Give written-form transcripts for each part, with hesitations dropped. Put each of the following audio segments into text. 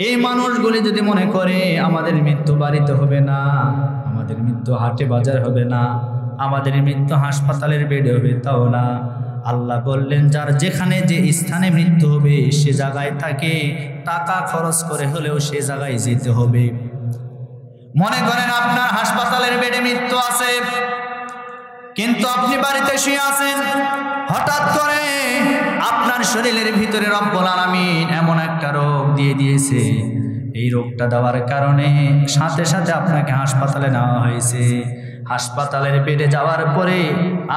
এই মানুষগুলি যদি মনে করে আমাদের মৃত্যু বাড়িতে হবে না, আমাদের মৃত্যু হাটে বাজার হবে না, আমাদের মৃত্যু হাসপাতালের বেডে হবে, তাও না। আল্লাহ বললেন যার যেখানে যে স্থানে মৃত্যু হবে সে জায়গায় তাকে টাকা খরচ করে হলেও সে জায়গায় যেতে হবে। মনে করেন আপনার হাসপাতালের বেডে মৃত্যু আছে, কিন্তু আপনি বাড়িতে শুয়ে আছেন, হঠাৎ করে আপনার শরীরের ভিতরে রব্বুল আলামিন এমন একটা রোগ দিয়ে দিয়েছে, এই রোগটা দেওয়ার কারণে সাথে সাথে আপনাকে হাসপাতালে নেওয়া হয়েছে। হাসপাতালের বেডে যাওয়ার পরে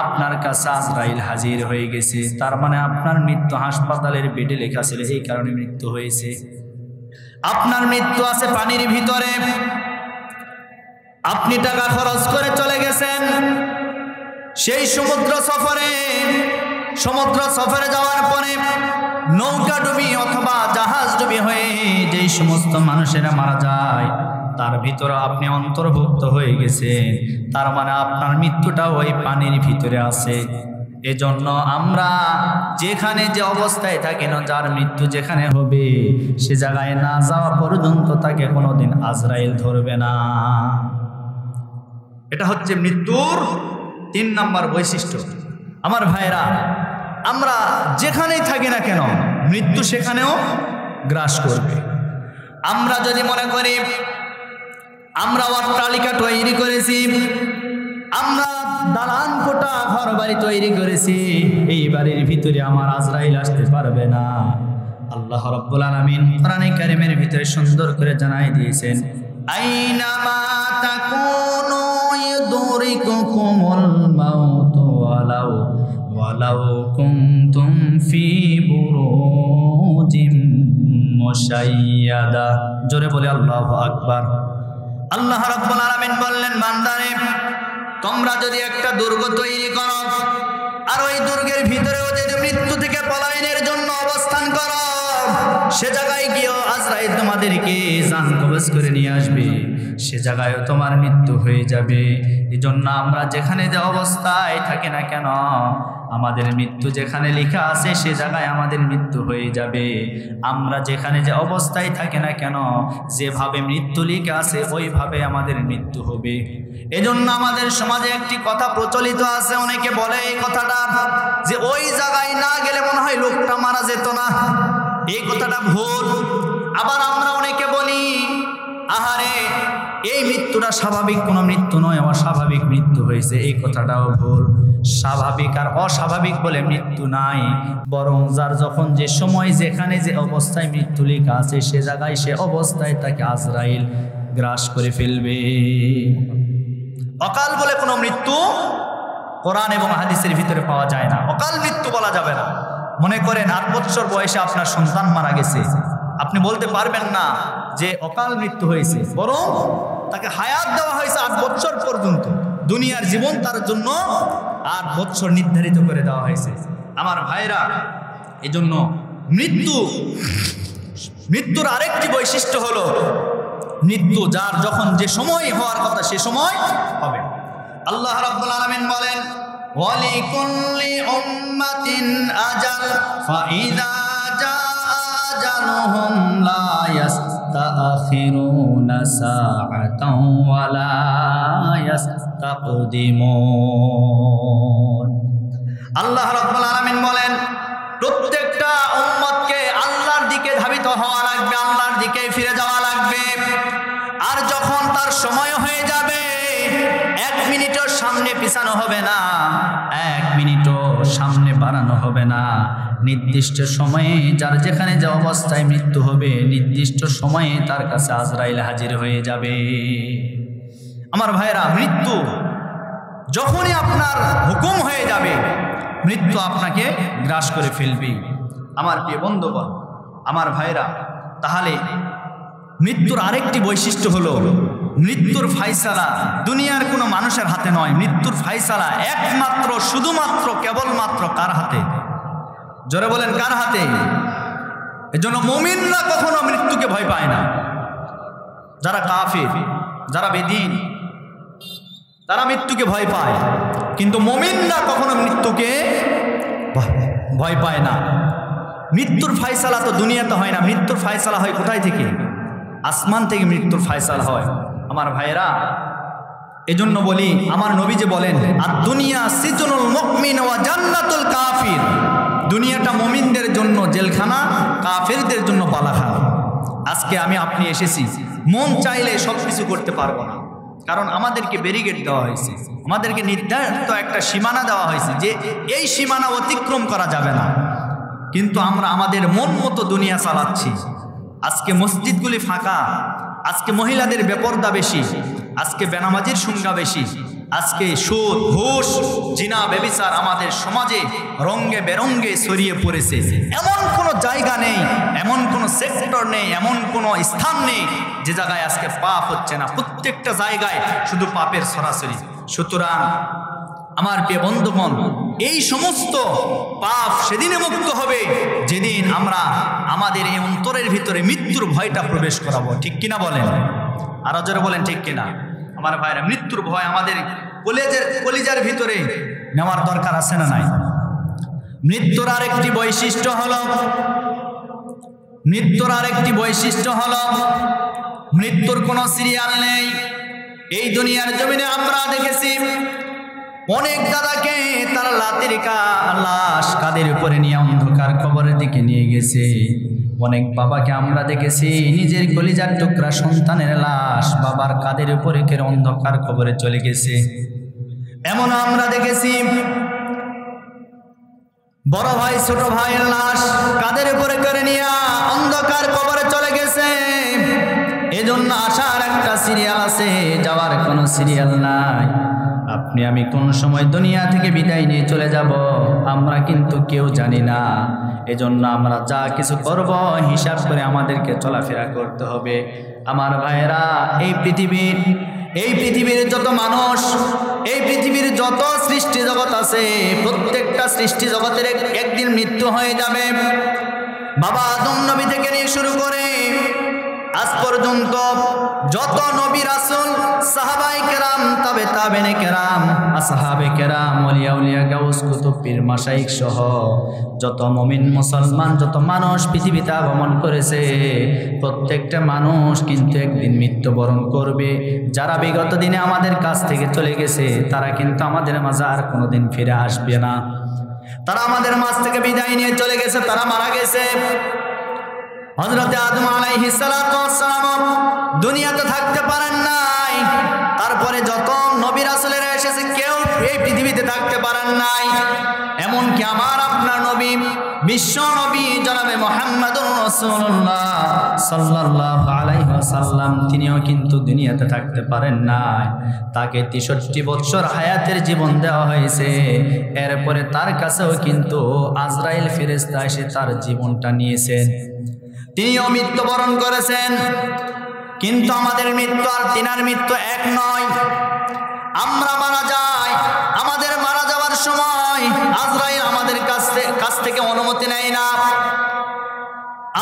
আপনার কাছে আজরাইল হাজির হয়ে গেছে, তার মানে আপনার মৃত্যু হাসপাতালের বেডে লেখা ছিল, এই কারণে মৃত্যু হয়েছে। আপনার মৃত্যু আছে পানির ভিতরে, আপনি টাকা খরচ করে চলে গেছেন সেই সমুদ্র সফরে যাওয়ার পরে নৌকা ডুবি অথবা জাহাজ ডুবি হয়ে যেই সমস্ত মানুষেরা মারা যায় তার ভিতরে আপনি অন্তর্ভুক্ত হয়ে গেছেন, তার মানে আপনার মৃত্যুটা ওই পানির ভিতরে আছে। এজন্য আমরা যেখানে যে অবস্থায় থাকি না, যার মৃত্যু যেখানে হবে সে জায়গায় না যাওয়া পর্যন্ত তাকে কোনোদিন আজরাইল ধরবে না। এটা হচ্ছে মৃত্যুর 3 নম্বর বৈশিষ্ট্য। আমার ভাইরা, আমরা যেখানেই থাকি না কেন মৃত্যু সেখানেও গ্রাস করবে। আমরা যদি মনে করি আমরা অট্টালিকা তৈরি করেছি, আমরা দালান কোঠা ঘর বাড়ি তৈরি করেছি, এই বাড়ির ভিতরে আমার আজরাইল আসতে পারবে না। আল্লাহ রাব্বুল আলামিন কোরআনে কারীমের ভিতরে সুন্দর করে জানাই দিয়েছেন, আইনামা তাকুনু ইউদরিকুকুমুল মাউত ওয়ালাউ কুনতুম ফি বুরুজিম মুশাইয়াদা। জোরে বলে আল্লাহু আকবার। আল্লাহ রাব্বুল আলামিন বললেন, বান্দারে তোমরা যদি একটা দুর্গ তৈরি করো আর ওই দুর্গের ভিতরেও যদি মৃত্যু থেকে পলায়নের জন্য অবস্থান করো, সে জায়গায় গিয়েও আজরাইল তোমাদেরকে জান কবজ করে নিয়ে আসবে, সে জায়গায়ও তোমার মৃত্যু হয়ে যাবে। এজন্য আমরা যেখানে যে অবস্থায় থাকি না কেন আমাদের মৃত্যু যেখানে লেখা আছে সে জায়গায় আমাদের মৃত্যু হয়ে যাবে। আমরা যেখানে যে অবস্থায় থাকি না কেন যেভাবে মৃত্যু লেখা আছে ওইভাবে আমাদের মৃত্যু হবে। এজন্য আমাদের সমাজে একটি কথা প্রচলিত আছে, অনেকে বলে এই কথাটা যে ওই জায়গায় না গেলে মনে হয় লোকটা মারা যেত না, এই কথাটা ভুল। আবার আমরা অনেকে বলি আহারে এই মৃত্যুটা স্বাভাবিক কোনো মৃত্যু নয়, অস্বাভাবিক মৃত্যু হয়েছে, এই কথাটাও ভুল। স্বাভাবিক আর অস্বাভাবিক বলে মৃত্যু নাই, বরং যার যখন যে সময় যেখানে যে অবস্থায় মৃত্যু লেখা আছে সে জায়গায় সে অবস্থায় তাকে আজরাইল গ্রাস করে ফেলবে। অকাল বলে কোনো মৃত্যু কোরআন এবং হাদিসের ভিতরে পাওয়া যায় না, অকাল মৃত্যু বলা যাবে না। মনে করেন 8 বছর বয়সে আপনার সন্তান মারা গেছে, আপনি বলতে পারবেন না যে অকাল মৃত্যু হয়েছে, বরং তাকে হায়াত দেওয়া হয়েছে 8 বছর পর্যন্ত, দুনিয়ার জীবন তার জন্য 8 বছর নির্ধারিত করে দেওয়া হয়েছে। আমার ভাইরা, এজন্য মৃত্যুর আরেকটি বৈশিষ্ট্য হলো মৃত্যু যার যখন যে সময় হওয়ার কথা সে সময় হবে। আল্লাহ রাব্বুল আলামিন বলেন, ওয়ালিকুল্লি উম্মাতিন আজাল ফাইযা জাআ আজালুহুম লা ইস্তাখিরুনা সাআতাও ওয়া লা ইস্তাকদিমুন। আল্লাহ রাব্বুল আলামিন বলেন, প্রত্যেকটা উম্মতকে আল্লাহর দিকে ধাবিত হওয়া লাগবে, আল্লাহর দিকে ফিরে যাওয়া লাগবে। আর যখন তার সময় হয়ে যাবে 1 মিনিটও সামনে পিছানো হবে না, 1 মিনিটও সামনে বাড়ানো হবে না। নির্দিষ্ট সময়ে যার যেখানে যে অবস্থায় মৃত্যু হবে নির্দিষ্ট সময়ে তার কাছে আজরাইল হাজির হয়ে যাবে। আমার ভাইরা, মৃত্যু যখনই আপনার হুকুম হয়ে যাবে মৃত্যু আপনাকে গ্রাস করে ফেলবে। আমার প্রিয় বন্ধুগণ, আমার ভাইরা, তাহলে মৃত্যুর আরেকটি বৈশিষ্ট্য হলো মৃত্যুর ফায়সালা দুনিয়ার কোনো মানুষের হাতে নয়, মৃত্যুর ফায়সালা একমাত্র শুধুমাত্র কেবলমাত্র কার হাতে? জোরে বলেন, কার হাতে? এজন্য মুমিনরা কখনো মৃত্যুকে ভয় পায় না। যারা কাফির, যারা বেদীন, তারা মৃত্যুকে ভয় পায়, কিন্তু মুমিনরা কখনো মৃত্যুকে ভয় পায় না। মৃত্যুর ফায়সালা তো দুনিয়াতে হয় না, মৃত্যুর ফায়সালা হয় কোথায় থেকে? আসমান থেকে মৃত্যুর ফায়সালা হয়। আমার ভাইয়েরা, এজন্য বলি, আমার নবী যে বলেন, আর দুনিয়া সিজনুল মুমিন ওয়া জান্নাতুল কাফির, দুনিয়াটা মুমিনদের জন্য জেলখানা, কাফেরদের জন্য বালাখানা। আজকে আমি আপনি এসেছি, মন চাইলে সব কিছু করতে পারবো না, কারণ আমাদেরকে ব্যারিকেড দেওয়া হয়েছে, আমাদেরকে নির্ধারিত একটা সীমানা দেওয়া হয়েছে যে এই সীমানা অতিক্রম করা যাবে না। কিন্তু আমরা আমাদের মন মতো দুনিয়া চালাচ্ছি। আজকে মসজিদগুলি ফাঁকা, আজকে মহিলাদের বেপর্দা বেশি, আজকে বেনামাজির সংখ্যা বেশি, আজকে সুদ, ঘুষ, জিনা, ব্যভিচার আমাদের সমাজে রঙে বেরঙ্গে ছড়িয়ে পড়েছে। এমন কোনো জায়গা নেই, এমন কোনো সেক্টর নেই, এমন কোনো স্থান নেই যে জায়গায় আজকে পাপ হচ্ছে না। প্রত্যেকটা জায়গায় শুধু পাপের সরাসরি। সুতরাং আমার প্রিয় বন্ধুগণ, এই সমস্ত পাপ সেদিনে মুক্ত হবে যেদিন আমরা আমাদের এই অন্তরের ভিতরে মৃত্যুর ভয়টা প্রবেশ করাবো। ঠিক কিনা বলেন? আরো জোরে বলেন ঠিক কিনা? আমার ভাইরা, মৃত্যুর ভয় আমাদের কলিজার ভিতরে নেওয়ার দরকার আছে না নাই? মৃত্যুর আরেকটি বৈশিষ্ট্য হলো মৃত্যুর কোনো সিরিয়াল নেই। এই দুনিয়ার জমিনে আমরা দেখেছি অনেক দাদাকে তারা লাতের লাশ কাদের উপরে নিয়ে অন্ধকার কবরের দিকে নিয়ে গেছে। অনেক বাবাকে আমরা দেখেছি নিজের কলিজার টুকরা সন্তানের লাশ বাবার কাদের উপরে কেড়ে অন্ধকার কবরে চলে গেছে। এমন আমরা দেখেছি বড় ভাই ছোট ভাইয়ের লাশ কাদের উপরে কেড়ে নিয়ে অন্ধকার কবরে চলে গেছে। এজন্য আসার একটা সিরিয়াল আছে, যাওয়ার কোনো সিরিয়াল নাই। আপনি আমি কোন সময় দুনিয়া থেকে বিদায় নিয়ে চলে যাব আমরা কিন্তু কেউ জানি না। এজন্য আমরা যা কিছু করব হিসাব করে আমাদেরকে চলাফেরা করতে হবে। আমার ভাইয়েরা, এই পৃথিবীর যত মানুষ, এই পৃথিবীর যত সৃষ্টি জগৎ আছে, প্রত্যেকটা সৃষ্টি জগতের একদিন মৃত্যু হয়ে যাবে। বাবা আদম নবী থেকে নিয়ে শুরু করে আজ পর্যন্ত যত নবী রাসূল, সাহাবায়ে কেরাম, তাবেঈনে কেরাম, আসহাবে কেরাম, ওলিয়া উলিয়া, গাউস, কুতুব, পীর, মাশাইখ সহ যত মুমিন মুসলমান, যত মানুষ পৃথিবীতে আগমন করেছে, প্রত্যেকটা মানুষ কিন্তু একদিন মৃত্যুবরণ করবে। যারা বিগত দিনে আমাদের কাছ থেকে চলে গেছে তারা কিন্তু আমাদের মাঝে আর কোনোদিন ফিরে আসবে না। তারা আমাদের মাঝ থেকে বিদায় নিয়ে চলে গেছে, তারা মারা গেছে। হযরত আদম আলাইহিস সালাতু ওয়াস সালাম দুনিয়াতে থাকতে পারেন নাই। তারপরে যত নবী রাসূলেরা এসেছে কেউ এই পৃথিবীতে থাকতে পারেন নাই। এমনকি আমার আপনার নবী, বিশ্ব নবী জনাবে মুহাম্মদুর রাসূলুল্লাহ সাল্লাল্লাহু আলাইহি ওয়াসাল্লাম, তিনিও কিন্তু দুনিয়াতে থাকতে পারেন নাই। তাকে 63 বছর হায়াতের জীবন দেওয়া হয়েছে। এরপরে তার কাছেও কিন্তু আজরাইল ফেরেশতা এসে তার জীবনটা নিয়েছেন, তিনিও মৃত্যুবরণ করেছেন। কিন্তু আমাদের মৃত্যু আর তিনার মৃত্যু এক নয়। আমরা মারা যাই, আমাদের মারা যাওয়ার সময় আজরাইল আমাদের কাছ থেকে অনুমতি নেয় না।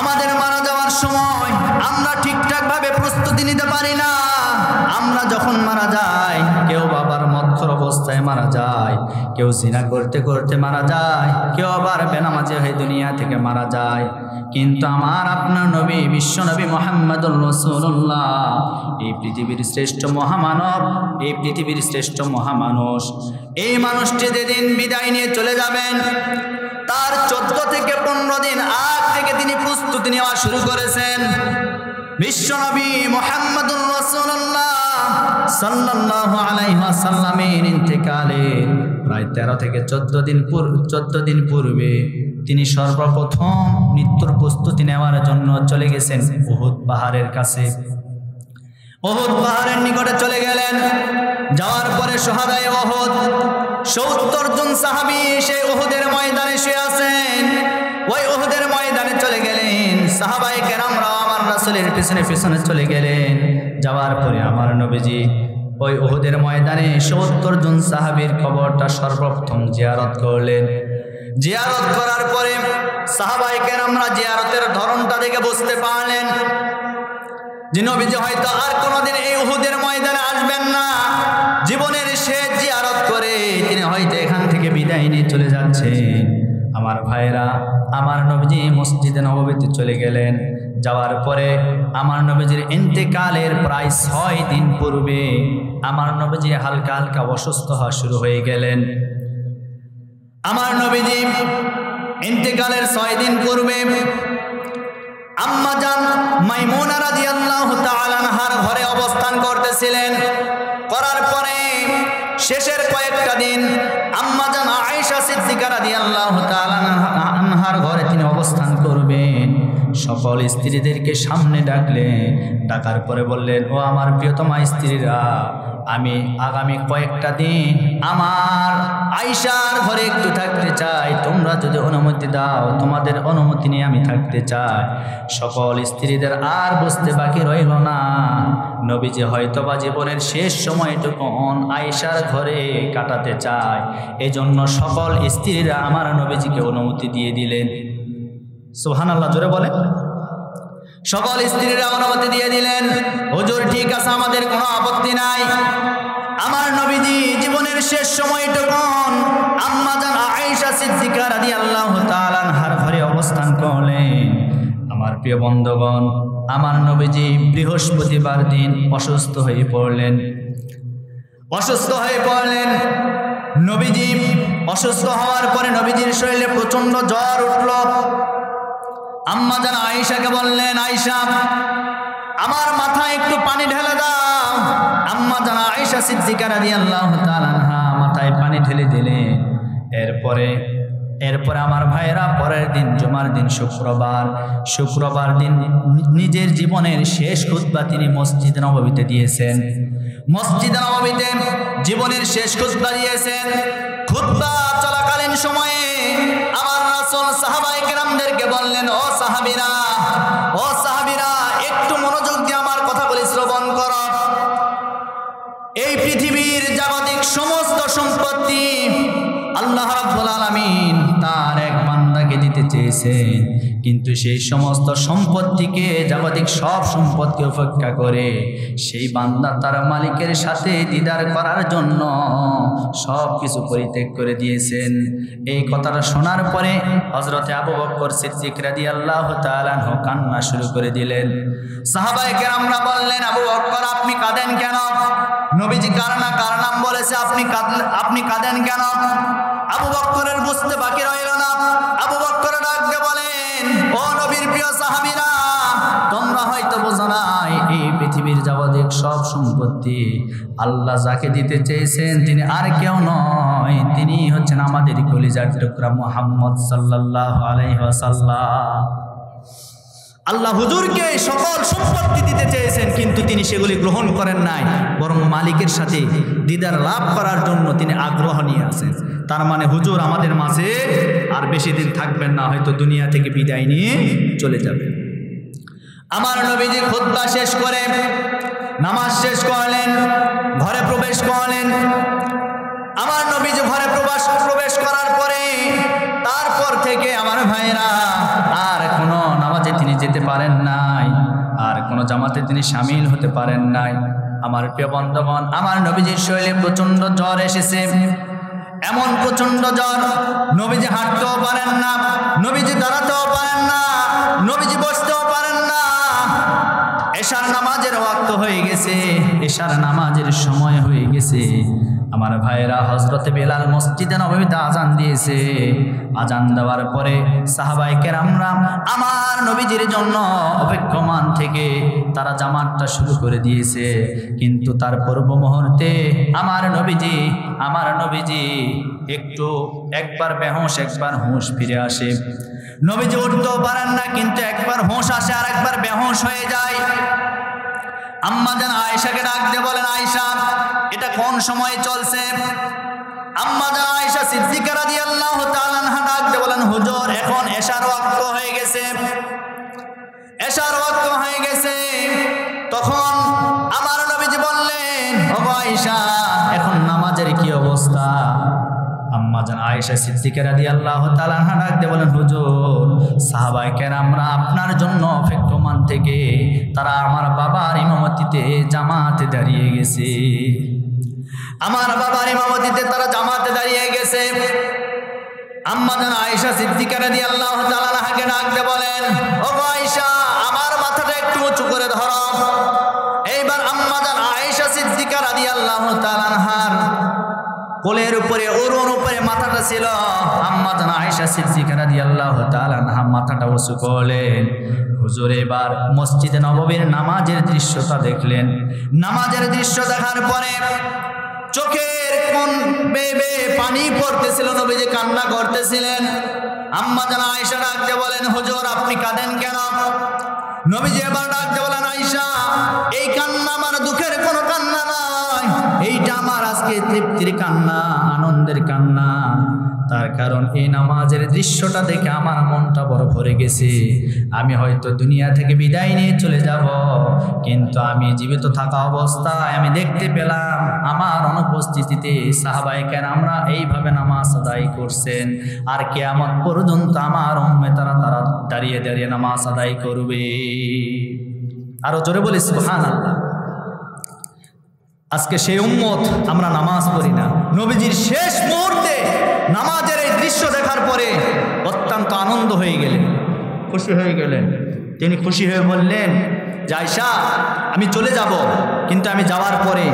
আমাদের মারা যাওয়ার সময় আমরা ঠিকঠাক ভাবে প্রস্তুতি নিতে পারি না। আমরা যখন মারা যাই, কেউ বাবার মদখোর অবস্থায় মারা যায়, কেউ জিনা করতে করতে মারা যায়, কেউ আবার বেনামাজি হয়ে দুনিয়া থেকে মারা যায়। কিন্তু আমার আপনার নবী, বিশ্ব নবী মুহাম্মদুর রাসূলুল্লাহ, এই পৃথিবীর শ্রেষ্ঠ মহামানব, এই পৃথিবীর শ্রেষ্ঠ মহামানুষ, এই মানুষটি যেদিন বিদায় নিয়ে চলে যাবেন তার 14 থেকে 15 দিন আগ থেকে তিনি প্রস্তুতি নেওয়া শুরু করেছেন। বিশ্ব নবী মুহাম্মদুর রাসূলুল্লাহ সাল্লাল্লাহু আলাইহি ওয়াসাল্লামের ইন্তেকালে প্রায় 13 থেকে 14 দিন পূর্বে তিনি সর্বপ্রথম মৃত্যুর প্রস্তুতি নেওয়ার জন্য চলে গেছেন উহুদ পাহাড়ের কাছে। উহুদ পাহাড়ের নিকটে চলে গেলেন। যাওয়ার পরে শুহাদায়ে উহুদ 70 জন সাহাবী সেই উহুদের ময়দানে শুয়ে আছেন। ওই উহুদের ময়দানে চলে গেলেন। সাহাবায়ে কেরামরা আমার রাসূলের পিছনে পিছনে চলে গেলেন। যাওয়ার পরে আমার নবীজি ওই উহুদের ময়দানে 70 জন সাহাবীর কবরটা সর্বপ্রথম জিয়ারত করলেন। জিয়ারত করার পরে সাহাবায়ে কেরামরা জিয়ারতের ধরনটা দেখে বুঝতে পারলেন যে নবীজি হয়তো আর কোনোদিন এই উহুদের ময়দানে আসবেন না। জীবনের শেষ জিয়ারত করে তিনি হয়তো এখান থেকে বিদায় নিয়ে চলে যাচ্ছেন। আমার ভাইরা, আমার নবীজি মসজিদে নববীতে চলে গেলেন। যাওয়ার পরে আমার নবীজির ইন্তেকালের প্রায় 6 দিন পূর্বে আমার নবীজি হালকা হালকা অসুস্থ হওয়া শুরু হয়ে গেলেন। আমার নবীজি ইন্তেকালের 6 দিন পূর্বে আম্মা জান মাইমুনা রাদিয়াল্লাহু তাআলা আনহার ঘরে অবস্থান করতেছিলেন। করার পরে শেষের কয়েকটা দিন আম্মা জান আয়েশা সিদ্দিকা রাদিয়াল্লাহু তাআলা আনহার ঘরে তিনি অবস্থান করবেন। সকল স্ত্রীদেরকে সামনে ডাকলেন। ডাকার পরে বললেন, ও আমার প্রিয়তমা স্ত্রীরা, আমি আগামী কয়েকটা দিন আমার আয়েশার ঘরে একটু থাকতে চাই। তোমরা যদি অনুমতি দাও, তোমাদের অনুমতি নিয়ে আমি থাকতে চাই। সকল স্ত্রীদের আর বুঝতে বাকি রইল না, নবীজি হয়তোবা জীবনের শেষ সময়টুকুন আয়েশার ঘরে কাটাতে চায়। এজন্য সকল স্ত্রীরা আমার নবীজিকে অনুমতি দিয়ে দিলেন। সুবহানাল্লাহ, জোরে বলে। সকল স্ত্রীরা অনুমতি দিয়ে দিলেন, হুজুর ঠিক আছে, আমাদের কোনো আপত্তি নাই। আমার নবীজি জীবনের শেষ সময়টুকুন আম্মা জান আয়েশা সিদ্দিকা রাদিয়াল্লাহু তাআলা আনহার ঘরে অবস্থান করলেন। আমার প্রিয় বন্ধুগণ, আমার নবীজি বৃহস্পতিবার দিন অসুস্থ হয়ে পড়লেন। নবীজি অসুস্থ হওয়ার পরে নবীজির শরীরে প্রচন্ড জ্বর উঠল। আম্মা জান আয়েশাকে বললেন, আয়েশা, আমার মাথায় একটু পানি ঢেলে দাও। আম্মা জান আয়েশা সিদ্দিকা রাদিয়াল্লাহু তাআলা আনহা মাথায় পানি ঢেলে দিলেন। এরপরে আমার ভাইয়েরা, পরের দিন জুমার দিন শুক্রবার দিন নিজের জীবনের শেষ খুতবা তিনি মসজিদে নববীতে দিয়েছেন। মসজিদে নববীতে জীবনের শেষ খুতবা দিয়েছেন। খুতবা চলাকালীন সময়ে আমার রাসূল সাহাবায়ে কেরামদেরকে বললেন, ও সাহাবীরা, একটু মনোযোগ দিয়ে আমার কথাগুলি শ্রবণ করো। এই পৃথিবীর জাগতিক সমস্ত সম্পত্তি আল্লাহ রাব্বুল আলামিন তার এক বান্দাকে দিতে চেয়েছেন, কিন্তু সেই সমস্ত সম্পত্তিকে, জাগতিক সব সম্পত্তি উপেক্ষা করে সেই বান্দা তার মালিকের সাথে দিদার করার জন্য সব কিছু পরিত্যাগ করে দিয়েছেন। এই কথাটা শোনার পরে হযরতে আবু বকর সিদ্দিক রাদিয়াল্লাহু তাআলা আনহু কান্না শুরু করে দিলেন। সাহাবায়ে কেরামরা বললেন, আবু বকর, আপনি কাঁদেন কেন? নবীজি কার নাম বলেছে, আপনি কাঁদেন কেন? আবু বকরের বুঝতে বাকি রইল না। আবু বকর ডাক দিয়ে বলেন, ও নবীর প্রিয় সাহাবীরা, তোমরা হয়তো বোঝো নাই, এই পৃথিবীর যাবতীয় সব সম্পত্তি আল্লাহ যাকে দিতে চেয়েছেন তিনি আর কেউ নয়, তিনি হচ্ছেন আমাদের কলিজার টুকরা মুহাম্মদ সাল্লাল্লাহু আলাইহি ওয়াসাল্লাম। আল্লাহ হুজুরকে সকল সম্পত্তি দিতে চেয়েছেন, কিন্তু তিনি সেগুলি গ্রহণ করেন নাই, বরং মালিকের সাথে দিদার লাভ করার জন্য তিনি আগ্রহ নিয়ে আছেন। তার মানে হুজুর আমাদের মাঝে আর বেশি দিন থাকবেন না, হয়তো দুনিয়া থেকে বিদায় নিয়ে চলে যাবেন। আমার নবীজি খুতবা শেষ করে নামাজ শেষ করলেন, ঘরে প্রবেশ করলেন। আমার নবীজি ঘরে প্রবেশ করার পরে তারপর থেকে আমার ভাইরা আর কোনো নামাজে তিনি যেতে পারেন নাই, আর কোনো জামাতে তিনি শামিল হতে পারেন নাই। আমার প্রিয় বন্ধুগণ, আমার নবীজির শরীরে প্রচন্ড জ্বর এসেছে, এমন প্রচন্ড জ্বর, নবীজি হাঁটতেও পারেন না, নবীজি দাঁড়াতেও পারেন না, নবীজি বসতেও পারেন না। এশার নামাজের ওয়াক্ত হয়ে গেছে, এশার নামাজের সময় হয়ে গেছে। আমার ভাইরা, হযরতে বেলাল মসজিদে নববীতে আজান দিয়েছে। আজান দেওয়ার পরে সাহাবায়ে কেরামরা আমার নবীজির জন্য অপেক্ষমান থেকে তারা জামাতটা শুরু করে দিয়েছে। কিন্তু তার পূর্ব মুহূর্তে আমার নবীজি একবার বেহুশ, একবার হুঁশ ফিরে আসে। নবীজি উঠতেও পারেন না, কিন্তু একবার হুঁশ আসে আর একবার বেহুশ হয়ে যায়। আম্মা জান আয়েশাকে ডাক দিয়ে বলেন, আয়েশা, এটা কোন সময় চলছে? আম্মা জান আয়েশা সিদ্দিকা রাদিয়াল্লাহু তাআলা আনহা ডাক দিয়ে বলেন, হুজুর, এখন এশার ওয়াক্ত হয়ে গেছে, এশার ওয়াক্ত হয়ে গেছে। তখন আমার নবীজি বললেন, ও আয়েশা, এখন নামাজের কি অবস্থা? আম্মা জান আয়েশা সিদ্দিকা রাদিয়াল্লাহু তাআলা আনহা ডাক দিয়ে বলেন, হুজুর, সাহাবায়ে কেরামরা আপনার জন্য অপেক্ষমান থেকে তারা আমার বাবার ইমামতিতে জামাতে দাঁড়িয়ে গেছে। আমার বাবার ইমামতিতে তারা জামাতে দাঁড়িয়ে গেছে। আম্মা জান আয়েশা সিদ্দিকা রাদিয়াল্লাহু তাআলা আনহাকে ডাকতে বলেন, ও আয়েশা, আমার মাথাটা একটু উঁচু করে ধরো। এইবার আম্মা জান আয়েশা সিদ্দিকা রাদিয়াল্লাহু তাআলা আনহার কোলের উপরে, ওরুর উপরে মাথাটা ছিল। আম্মা জান আয়েশা সিদ্দিকা রাদিয়াল্লাহু তাআলা আনহা মাথাটা উঁচু করলেন। হুজুর এবার মসজিদে নববীর নামাজের দৃশ্যটা দেখলেন। নামাজের দৃশ্য দেখার পরে চোখের কোন বেয়ে পানি পড়তেছিল, নবীজি কান্না করতেছিলেন। আম্মা জান আয়েশা ডাকতে বলেন, হুজুর আপনি কাঁদেন কেন? নবীজি এবার ডাকতে বলেন, আয়েশা, এই কান্না আমার দুঃখের কোনো কান্না নয়, এইটা আমার আজকে তৃপ্তির কান্না, আনন্দের কান্না। তার কারণ এই নামাজের দৃশ্যটা দেখে আমার মনটা বড় ভরে গেছে। আমি হয়তো দুনিয়া থেকে বিদায় নিয়ে চলে যাব, কিন্তু আমি জীবিত থাকা অবস্থায় আমি দেখতে পেলাম আমার অনুপস্থিতিতে সাহাবায়ে কেরামরা এইভাবে নামাজ আদায় করছেন। আর কিয়ামত পর্যন্ত আমার উম্মতেরা তারা দাঁড়িয়ে দাঁড়িয়ে নামাজ আদায় করবে। আরো জোরে বলি সুবহানাল্লাহ। আজকে সেই উম্মত আমরা নামাজ পড়ি না। নবীজির শেষ মুহূর্তে নামাজের এই দৃশ্য দেখার পরে অত্যন্ত আনন্দ হয়ে গেলেন, খুশি হয়ে গেলেন। তিনি খুশি হয়ে বললেন যে আয়েশা, আমি চলে যাব, কিন্তু আমি যাওয়ার পরে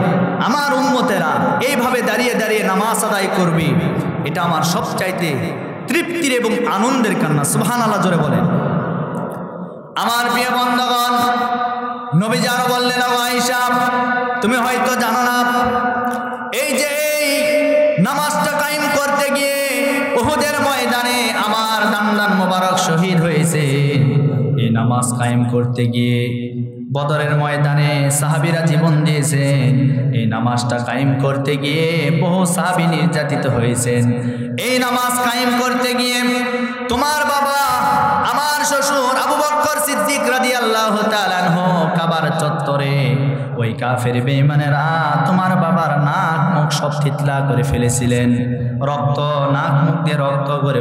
আমার উম্মতেরা এইভাবে দাঁড়িয়ে দাঁড়িয়ে নামাজ আদায় করবে, এটা আমার সবচাইতে তৃপ্তির এবং আনন্দের কান্না। সুবহানাল্লাহ জোরে বলেন। আমার প্রিয় বন্ধুগণ, নবীজি আরো বললেন, ও আয়েশা, তুমি হয়তো জানো না, এই যে এই নামাজটা কায়েম করতে গিয়ে উহুদের ময়দানে আমার দান্দান মোবারক শহীদ হয়েছে। এই নামাজ কায়েম করতে গিয়ে বদরের ময়দানে সাহাবীরা জীবন দিয়েছেন। এই নামাজটা কায়েম করতে গিয়ে বহু সাহাবী নির্যাতিত হয়েছেন। এই নামাজ কায়েম করতে গিয়ে তোমার বাবা, আমার শ্বশুর আবু বকর সিদ্দিক রাদিয়াল্লাহু তাআলা আনহু কাবার চত্বরে ওই কাফের বেঈমানেরা তোমার বাবার নাক মুখ সব থিতলা করে ফেলেছিলেন। রক্ত, নাক মুখ দিয়ে রক্ত করে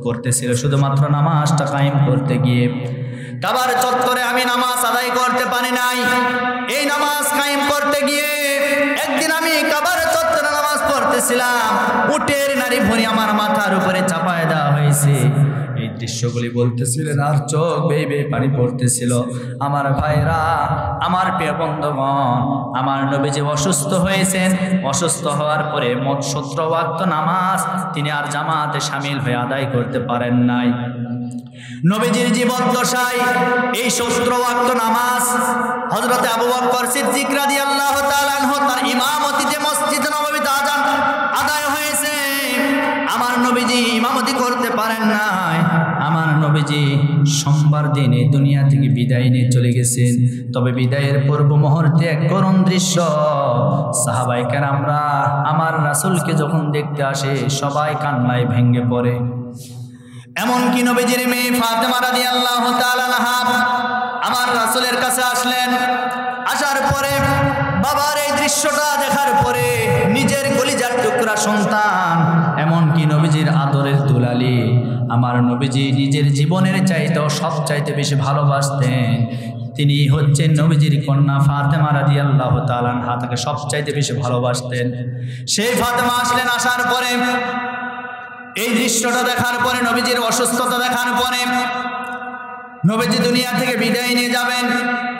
পড়তেছিল শুধুমাত্র নামাজটা কায়েম করতে গিয়ে। কাবার চত্বরে আমি নামাজ আদায় করতে পারি নাই। এই নামাজ কায়েম করতে গিয়ে একদিন আমি কাবার চত্বরে নামাজ পড়তেছিলাম, উটের নারী ভরি আমার মাথার উপরে চাপায় দেওয়া হয়েছে। এই দৃশ্যগুলি বলতেছিলেন আর চোখ বেয়ে বেয়ে পানি পড়তেছিল। আমার ভাইরা, আমার প্রিয় বন্ধুগণ, আমার নবীজি অসুস্থ হয়েছেন। অসুস্থ হওয়ার পরে মোট 17 ওয়াক্ত নামাজ তিনি আর জামাতে শামিল হয়ে আদায় করতে পারেন নাই। নবীজির জীবদ্দশায় এই 17 ওয়াক্ত নামাজ হযরতে আবু বকর সিদ্দিক রাদিয়াল্লাহু তাআলা আনহু তার ইমামতিতে মসজিদ নববীতে আযান আদায় হয়েছে। আমার নবীজি ইমামতি করতে পারেন নাই। আমার নবীজি সোমবার দিনে দুনিয়া থেকে বিদায় নিয়ে চলে গেছেন। তবে বিদায়ের পূর্ব মুহূর্তে এক করুণ দৃশ্য, সাহাবায়ে কেরামরা আমার রাসূলকে যখন দেখতে আসে সবাই কান্নায় ভেঙে পড়ে। এমনকি নবীজির মেয়ে ফাতেমা রাদিয়াল্লাহু তাআলা আনহা আমার রাসূলের কাছে আসলেন। আসার পরে বাবার এই দৃশ্যটা দেখার পরে নিজের কলিজার টুকরা সন্তান, এমনকি নবীজির আদরের দুলালি, আমার নবীজি নিজের জীবনের চাইতেও সবচাইতে বেশি ভালোবাসতেন। তিনি হচ্ছেন নবীজির কন্যা ফাতেমা রাদিয়াল্লাহু তাআলা আনহা, তাকে সবচাইতে বেশি ভালোবাসতেন। সেই ফাতেমা আসলেন। আসার পরে এই দৃশ্যটা দেখার পরে, নবীজির অসুস্থতা দেখার পরে, নবীজি দুনিয়া থেকে বিদায় নিয়ে যাবেন,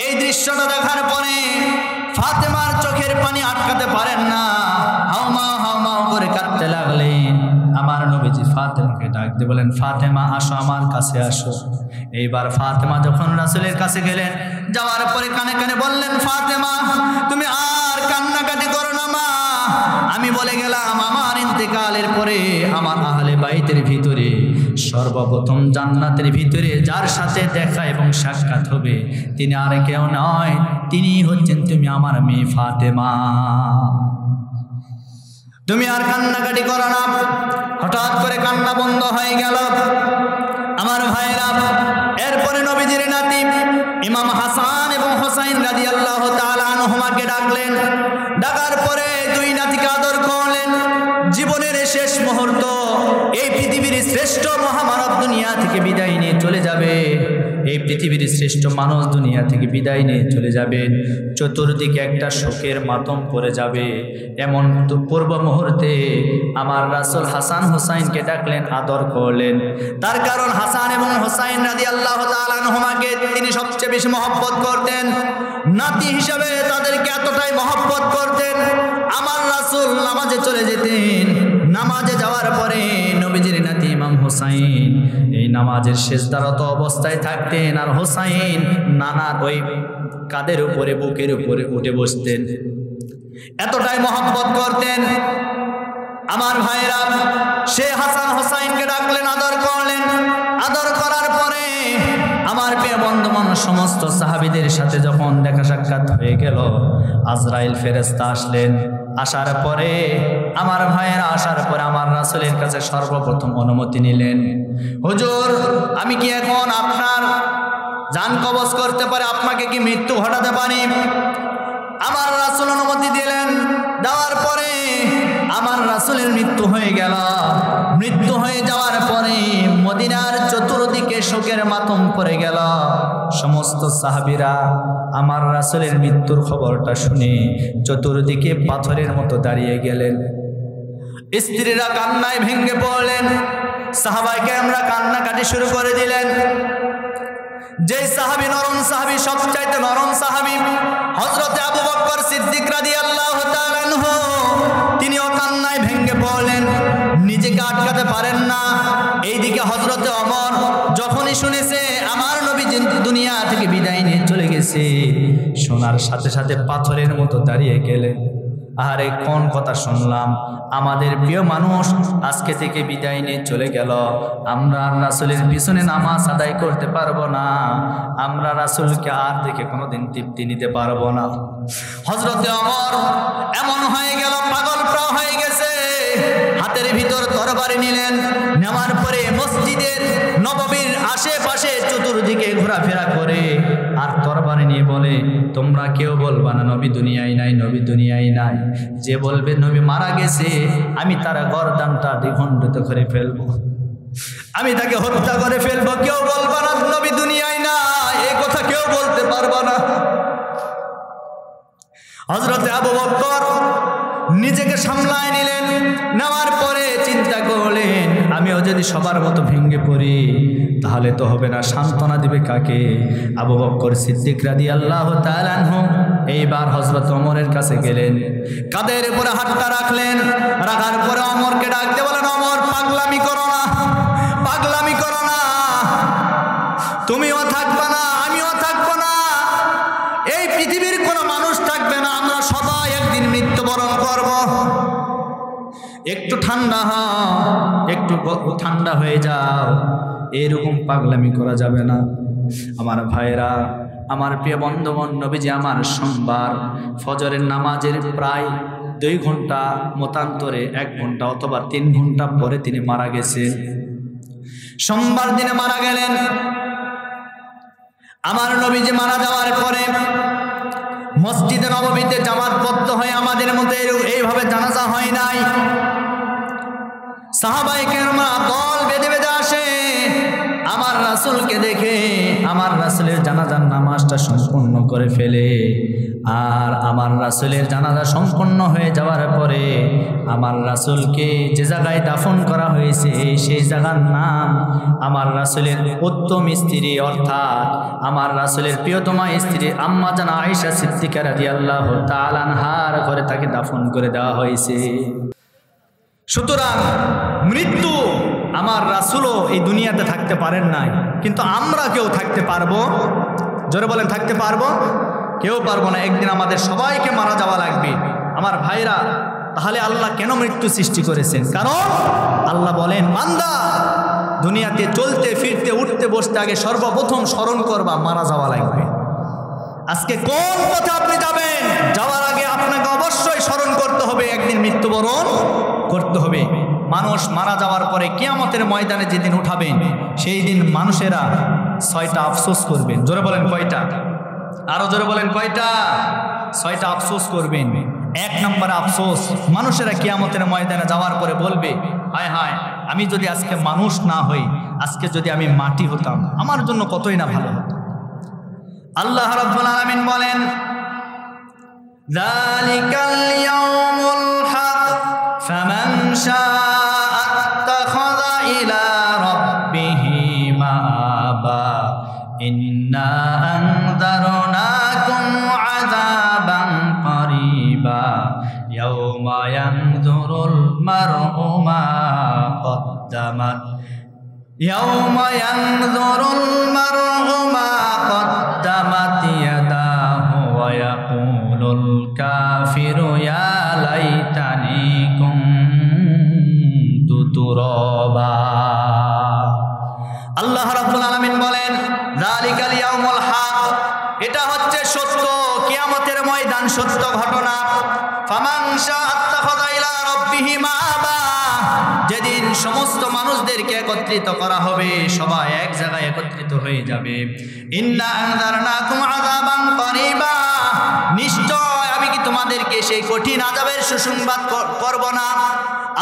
এই দৃশ্যটা দেখার পরে ফাতেমার চোখের পানি আটকাতে পারেন না, হাউমা হাউমা করে কাঁদতে লাগলেন। আমার নবীজি ফাতেমাকে ডাক দিয়ে বলেন, ফাতেমা আসো, আমার কাছে আসো। এইবার ফাতেমা যখন রাসূলের কাছে গেলেন, যাওয়ার পরে কানে কানে বললেন, ফাতেমা তুমি আর কান্নাকাটি করো না মা। আমি বলে গেলাম আমার ইন্তেকালের পরে আমার আহলে বাইতের ভিতরে সর্বপ্রথম জান্নাতের ভিতরে যার সাথে দেখা এবং সাক্ষাৎ হবে তিনি আর কেউ নয়, তিনি হচ্ছেন তুমি আমার মেয়ে ফাতেমা। তুমি আর কান্নাকাটি করো না। হঠাৎ করে কান্না বন্ধ হয়ে গেল। আমার ভাইরা, এরপরে নবীজির নাতি ইমাম হাসান এবং হোসাইন রাদিয়াল্লাহু তাআলা আনহুমাকে ডাকলেন। ডাকার পরে দুই নাতিকে আদর করলেন। জীবনের শেষ মুহূর্ত, এই পৃথিবীর শ্রেষ্ঠ মহামানব দুনিয়া থেকে বিদায় নিয়ে চলে যাবে। এই পৃথিবীর শ্রেষ্ঠ মানুষ দুনিয়া থেকে বিদায় নিয়ে চলে যাবেন। চতুর্দিকে একটা শোকের মাতম পড়ে যাবে। এমন পূর্ব মুহূর্তে আমার রাসূল হাসান হুসাইনকে ডাকলেন, আদর করলেন। তার কারণ হাসান এবং হুসাইন রাদিয়াল্লাহু তাআলা আনহুমাকে তিনি সবচেয়ে বেশি মহব্বত করতেন। নাতি হিসাবে তাদেরকে এতটাই মহব্বত করতেন, আমার রাসূল নামাজে চলে যেতেন। নামাজে যাওয়ার পরে নবীজির নাতি ইমাম হুসাইন এই নামাজের সিজদারত অবস্থায় থাকতেন, আর হুসাইন নানার ওই কাঁধের উপরে, বুকের উপরে উঠে বসতেন। এতটাই মহব্বত করতেন আমার ভাইরা। সে হাসান হুসাইনকে ডাকলেন, আদর করলেন। আদর করার পরে আমার প্রিয় বন্ধুগণ, সমস্ত সাহাবীদের সাথে যখন দেখা সাক্ষাৎ হয়ে গেল, আজরাইল ফেরেশতা আসলেন। আসার পরে আমার ভাইয়েরা, আসার পরে আমার রাসূলের কাছে সর্বপ্রথম অনুমতি নিলেন, হুজুর আমি কি এখন আপনার জান কবজ করতে পারি, আপনাকে কি মৃত্যু ঘটাতে পারি? আমার রাসূল অনুমতি দিলেন। দেওয়ার পরে আমার রাসূলের মৃত্যু হয়ে গেল। মৃত্যু হয়ে যাওয়ার পরে মদিনার চতুর্দিকে শোকের মাতম পড়ে গেল। সমস্ত সাহাবীরা আমার রাসূলের মৃত্যুর খবরটা শুনে চতুর্দিকে পাথরের মতো দাঁড়িয়ে গেলেন। স্ত্রীরা কান্নায় ভেঙে পড়লেন, সাহাবায়ে কেরামরা কান্নাকাটি শুরু করে দিলেন। যে সাহাবী নরম সাহাবী, সবচাইতে নরম সাহাবী হযরত আবু বকর সিদ্দিক রাদিয়াল্লাহু তাআলা আনহু, তিনিও কান্নায় ভেঙে পড়লেন, নিজেকে আটকাতে পারেন না। এইদিকে হযরত ওমর যখনই শুনেছে আমার নবী দুনিয়া থেকে বিদায় নিয়ে চলে গেছে, শোনার সাথে সাথে পাথরের মতো দাঁড়িয়ে গেলেন। আরে কোন কথা শুনলাম, আমাদের প্রিয় মানুষ আজকে থেকে বিদায় নিয়ে চলে গেল, আমরা রাসূলের পিছনে নামাজ আদায় করতে পারবো না, আমরা রাসূলকে আর দেখে কোনোদিন তৃপ্তি নিতে পারবো না। হযরতে ওমর এমন হয়ে গেল, পাগল প্রায় হয়ে গেছে। হাতের ভিতর তরবারি নিলেন, নেওয়ার পরে মসজিদের নববীর আশেপাশে চতুর্দিকে ঘোরাফেরা করে আর তরবারি নিয়ে বলে, তোমরা কেউ বলবা না নবী দুনিয়ায় নাই, নবী দুনিয়ায় নাই। যে বলবে নবী মারা গেছে, আমি তার গর্দানটা দ্বিখণ্ডিত করে ফেলবো, আমি তাকে হত্যা করে ফেলবো। কেউ বলবা না নবী দুনিয়ায় না, এই কথা কেউ বলতে পারবা না। হযরতে আবু বকর নিজেকে সামলায় নিলেন। নেওয়ার পরে চিন্তা করলেন, আমিও যদি সবার মতো ভেঙে পড়ি তাহলে তো হবে না, সান্ত্বনা দিবে কাকে? আবু বকর সিদ্দিক রাদিয়াল্লাহু তাআলা আনহু এইবার হযরত ওমরের কাছে গেলেন, কাঁধের উপরে হাতটা রাখলেন। রাখার পরে ওমরকে ডাকতে বলেন, ওমর পাগলামি করো না, পাগলামি করো না, তুমিও থাকবে না, আমিও থাকবো না, এই পৃথিবীর কোনো মানুষ থাকবে না, আমরা সবাই একদিন মৃত্যুবরণ করব। একটু ঠান্ডা হও, একটু ঠান্ডা হয়ে যাও, এরকম পাগলামি করা যাবে না। আমার ভাইরা, আমার প্রিয় বন্ধুগণ, নবীজি আমার সোমবার ফজরের নামাজের প্রায় 2 ঘন্টা মতান্তরে 1 ঘন্টা অথবা 3 ঘন্টা পরে তিনি মারা গেছেন। সোমবার দিনে মারা গেলেন। আমার নবীজি মারা যাওয়ার পরে মসজিদে নববীতে জামাতবদ্ধ হয়ে আমাদের মধ্যে এইভাবে জানাজা হয় নাই। সাহাবায়ে কেরামরা দল বেঁধে বেঁধে আসে আমার রাসূলকে দেখে, আমার রাসূলের জানাজার নামাজটা সম্পূর্ণ করে ফেলে। আর আমার রাসূলের জানাজা সম্পন্ন হয়ে যাওয়ার পরে আমার রাসূলকে যে জায়গায় দাফন করা হয়েছে সেই জায়গার নাম আমার রাসূলের উত্তম স্ত্রী, অর্থাৎ আমার রাসূলের প্রিয়তমা স্ত্রী আম্মা জান আয়েশা সিদ্দিকা রাদিয়াল্লাহু তাআলা আনহার ঘরে তাকে দাফন করে দেওয়া হয়েছে। সুতরাং মৃত্যু, আমার রাসূলও এই দুনিয়াতে থাকতে পারেন নাই, কিন্তু আমরা কেউ থাকতে পারবো? জোরে বলেন, থাকতে পারবো? কেউ পারবো না। একদিন আমাদের সবাইকে মারা যাওয়া লাগবে। আমার ভাইরা, তাহলে আল্লাহ কেন মৃত্যু সৃষ্টি করেছেন? কারণ আল্লাহ বলেন, বান্দা দুনিয়াতে চলতে ফিরতে উঠতে বসতে আগে সর্বপ্রথম স্মরণ করবা মারা যাওয়া লাগবে। আজকে কোন পথে আপনি যাবেন, যাওয়ার আগে আপনাকে অবশ্যই স্মরণ করতে হবে একদিন মৃত্যুবরণ করতে হবে। মানুষ মারা যাওয়ার পরে কিয়ামতের ময়দানে যেদিন উঠাবেন, সেই দিন মানুষেরা 6টা আফসোস করবেন। জোরে বলেন কয়টা? আরো জোরে বলেন কয়টা? 6টা আফসোস করবেন। 1 নম্বর আফসোস, মানুষেরা কিয়ামতের ময়দানে যাওয়ার পরে বলবে, হায় হায়, আমি যদি আজকে মানুষ না হই আজকে যদি আমি মাটি হতাম আমার জন্য কতই না ভালো হতো। আল্লাহ রাব্বুল আলামিন বলেন যালিকাল ইয়াউমুল হক ফামান শাআ আত্তাখাযা ইলা রাব্বিহি মাআবা ইন্না আনযারনাকুম আযাবান করিবা ইয়াউমা ইয়ানযুরুল মার'উ মা কদ্দামাত ইয়াউমা ইয়ানযুরুল মার'উ মা কদ্দামাত ইয়াদাহু ওয়া ইয়াকুলুল কাফিরু ইয়া লাইতানি কুনতু তুরাবা। আল্লাহ রাব্বুল আলামিন বলেন যালিকাল ইয়াউমুল হক, এটা হচ্ছে সত্য কিয়ামতের ময়দান, সত্য ঘটনা। ফামান শাআ আত্তাখাযা ইলা রাব্বিহি মাআবা, যেদিন সমস্ত মানুষদেরকে একত্রিত করা হবে, সবাই এক জায়গায় একত্রিত হয়ে যাবে। ইন্না আনযারনাকুম আযাবান করিবা, নিশ্চয় আমি কি তোমাদেরকে সেই কঠিন আযাবের সুসংবাদ করব না?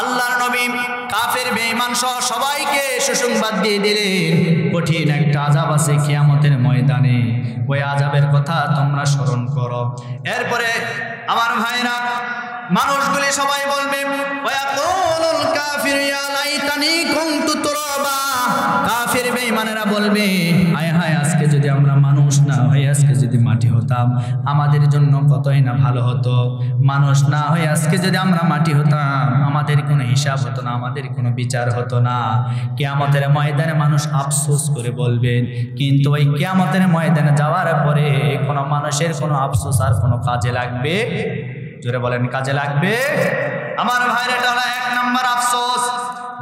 আল্লাহর নবী কাফের বেঈমান সহ সবাইকে সুসংবাদ দিয়ে দিলেন কঠিন একটা আযাব আছে কিয়ামতের ময়দানে, ওই আযাবের কথা তোমরা স্মরণ করো। এরপরে আমার ভাইরা মানুষগুলি সবাই বলবে ওয়াকুলুল কাফির ইয়া লাইতানি কুনতু তুরাবা, কাফের বেঈমানেরা বলবে হায় হায় আজকে যদি আমরা মানুষ না হই, আজকে যদি মাটি হতাম আমাদের জন্য কতই না ভালো হতো। মানুষ না হই আজকে যদি আমরা মাটি হতাম আমাদের কোনো হিসাব হতো না, আমাদের কোনো বিচার হতো না। কিয়ামতের ময়দানে মানুষ আফসোস করে বলবেন, কিন্তু ওই কিয়ামতের ময়দানে যাওয়ার পরে কোনো মানুষের কোনো আফসোস আর কোনো কাজে লাগবে? জোরে বলেন, কাজে লাগবে? আমার ভাইরা, এটা হলো 1 নম্বর আফসোস।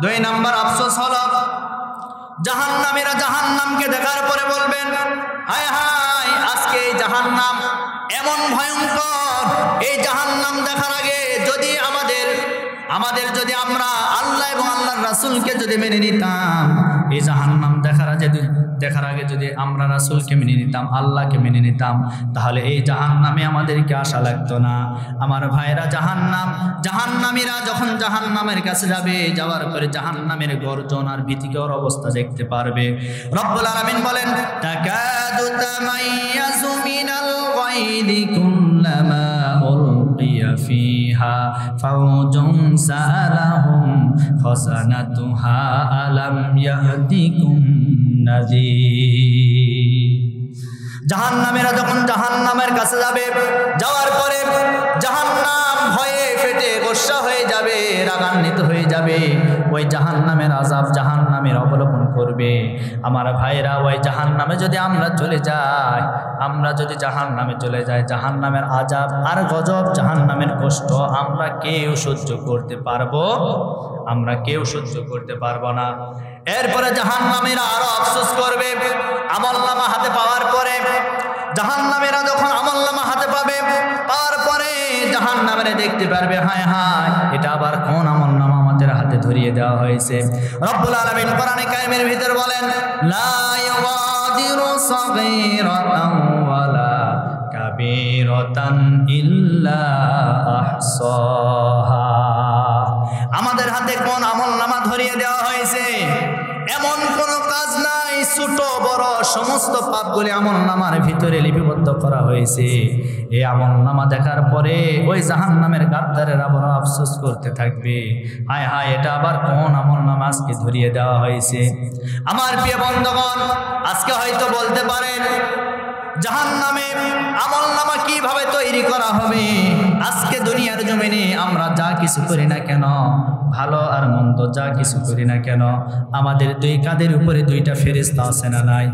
2 নম্বর আফসোস হলো জাহান্নামীরা জাহান্নামকে দেখার পরে বলবেন হায় হায় আজকে এই জাহান্নাম এমন ভয়ঙ্কর, এই জাহান্নাম দেখার আগে যদি আমাদের যদি আমরা আল্লাহ এবং আল্লাহর রাসূলকে যদি মেনে নিতাম, এই জাহান্নাম দেখার আগে যদি আমরা রাসূলকে মেনে নিতাম, আল্লাহকে মেনে নিতাম, তাহলে এই জাহান্নামে আমাদেরকে আশা লাগতো না। আমার ভাইরা, জাহান্নামীরা যখন জাহান্নামের কাছে যাবে, যাওয়ার পরে জাহান্নামের গর্জন আর ভীতিকর অবস্থা দেখতে পারবে। রব্বুল আলামিন বলেন তাকাদু তামাইয়াজু মিনাল গায়দি কুল্লামা উলকিয়া ফিহা ফাওজুন সালাহুম খাসানাতুহা আলাম ইয়াহদিকুম নাযীর। জাহান্নামেরা যখন জাহান্নামের কাছে যাবে, যাওয়ার পরে জাহান্নাম ভয়ে ফেটে গোসা হয়ে যাবে, রাগান্বিত হয়ে যাবে, ওই জাহান্নামের আযাব জাহান্নামের অবলোকন করবে। আমার ভাইরা, ওই জাহান্নামে যদি আমরা চলে যাই, জাহান্নামের আযাব আর গজব, জাহান্নামের কষ্ট আমরা কেউ সহ্য করতে পারবো? আমরা কেউ সহ্য করতে পারবো না। এরপরে জাহান্নামীরা আরো আফসোস করবে আমলনামা হাতে পাওয়ার পরে। জাহান্নামীরা যখন আমলনামা হাতে পাবে, পাওয়ার পরে জাহান্নামীরা দেখতে পারবে হায় হায় এটা আবার কোন আমলনামা আমাদের হাতে ধরিয়ে দেওয়া হয়েছে। রব্বুল আলামিন কোরআনে কারিমের ভিতর বলেন লা ইউগাদিরু সাগীরাতান ওয়ালা কাবীরাতান ইল্লা আহসাহা। আমাদের হাতে কোন আমলনামা ধরিয়ে দেওয়া হয়েছে? এমন কোন কাজ নাই, ছোট বড় সমস্ত পাপগুলি আমলনামার ভিতরে লিপিবদ্ধ করা হয়েছে। এই আমলনামা দেখার পরে ওই জাহান্নামের গাদ্দারেরা বড় আফসোস করতে থাকবে হায় হায় এটা আবার কোন আমলনামা আজকে ধরিয়ে দেওয়া হয়েছে। আমার প্রিয় বন্ধুগণ, আজকে হয়তো বলতে পারেন জাহান্নামে আমলনামা কিভাবে তৈরি করা হবে? আজকে দুনিয়ার জমিনে আমরা যা কিছু করি না কেন, ভালো আর মন্দ যা কিছু করি না কেন, আমাদের 2 কাঁধের উপরে 2টা ফেরেশতা আছে না নাই?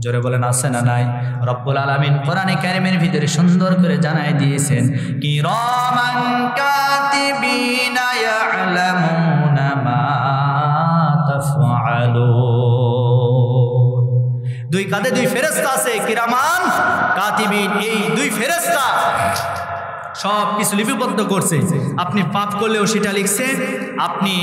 জোরে বলেন, আছে না নাই? রব্বুল আলামিন কোরআনে কারিমের ভিতরে সুন্দর করে জানায় দিয়েছেন কিরামান কাতিবিনা ইয়ালামুনা মা তাফআলুন। 2 কাঁধে 2 ফেরেশতা আছে, কিরামান কাতিবিন। এই 2 ফেরেশতা সব কিছু লিপিবদ্ধ করছে। আপনি পাপ করলেও সেটা লিখছে, আপনি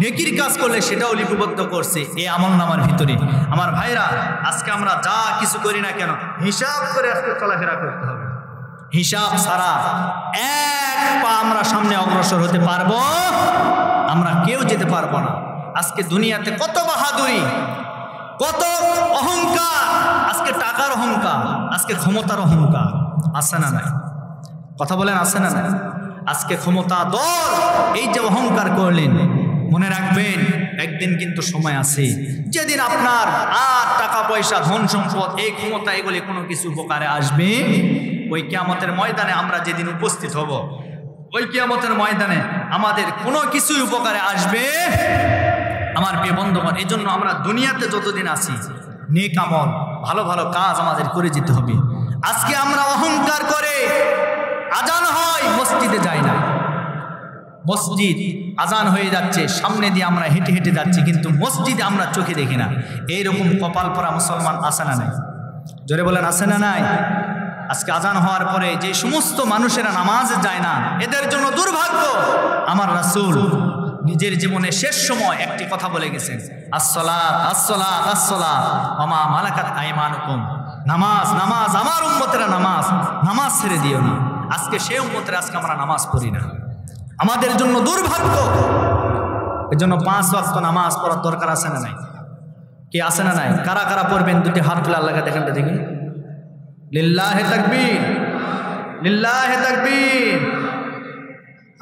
নেকির কাজ করলে সেটাও লিপিবদ্ধ করছে এই আমলনামার ভিতরে। আমার ভাইরা, আজকে আমরা যা কিছু করি না কেন হিসাব করে আজকে চলাফেরা করতে হবে। হিসাব ছাড়া এক পা আমরা সামনে অগ্রসর হতে পারবো? আমরা কেউ যেতে পারবো না। আজকে দুনিয়াতে কত বাহাদুরি, কত অহংকার, আজকে টাকার অহংকার, আজকে ক্ষমতার অহংকার, আছে না নাই? কথা বলেন, আছে না নাই? আজকে ক্ষমতা দল এই যে অহংকার করলেন, মনে রাখবেন একদিন কিন্তু সময় আছে যেদিন আপনার আর টাকা পয়সা, ধন সম্পদ, এই ক্ষমতা, এগুলি কোনো কিছু উপকারে আসবে। ওই কিয়ামতের ময়দানে আমরা যেদিন উপস্থিত হব, ওই কিয়ামতের ময়দানে আমাদের কোনো কিছুই উপকারে আসবে। আমার প্রিয় বন্ধুগণ, এই জন্য আমরা দুনিয়াতে যতদিন আছি নেক আমল, ভালো ভালো কাজ আমাদের করে যেতে হবে। আজকে আমরা অহংকার করে আজান হয় মসজিদে যাই না, মসজিদ আজান হয়ে যাচ্ছে, সামনে দিয়ে আমরা হেঁটে হেঁটে যাচ্ছি, কিন্তু মসজিদে আমরা চোখে দেখি না। এইরকম কপাল পরা মুসলমান আছে না নাই? জোরে বলেন, আছে না নাই? আজকে আজান হওয়ার পরে যে সমস্ত মানুষেরা নামাজে যায় না, এদের জন্য দুর্ভাগ্য। আমার রাসূল নিজের জীবনে শেষ সময় একটি কথা বলে গেছেন, আসসালাত আসসালাত আসসালাত ওয়া মা মালাকাত আইমানুকুম। নামাজ নামাজ, আমার উম্মতেরা নামাজ, নামাজ ছেড়ে দিও না। আজকে সেই উম্মতেরা আজকে আমরা নামাজ পড়ি না, আমাদের জন্য দুর্ভাগ্য। এর জন্য 5 ওয়াক্ত নামাজ পড়ার দরকার আছে না নাই? কি আছে না নাই? কারা কারা পড়বেন দুটি হাত তুলে আল্লাহকে দেখেন তো দেখি। লিল্লাহে তাকবীর, লিল্লাহে তাকবীর।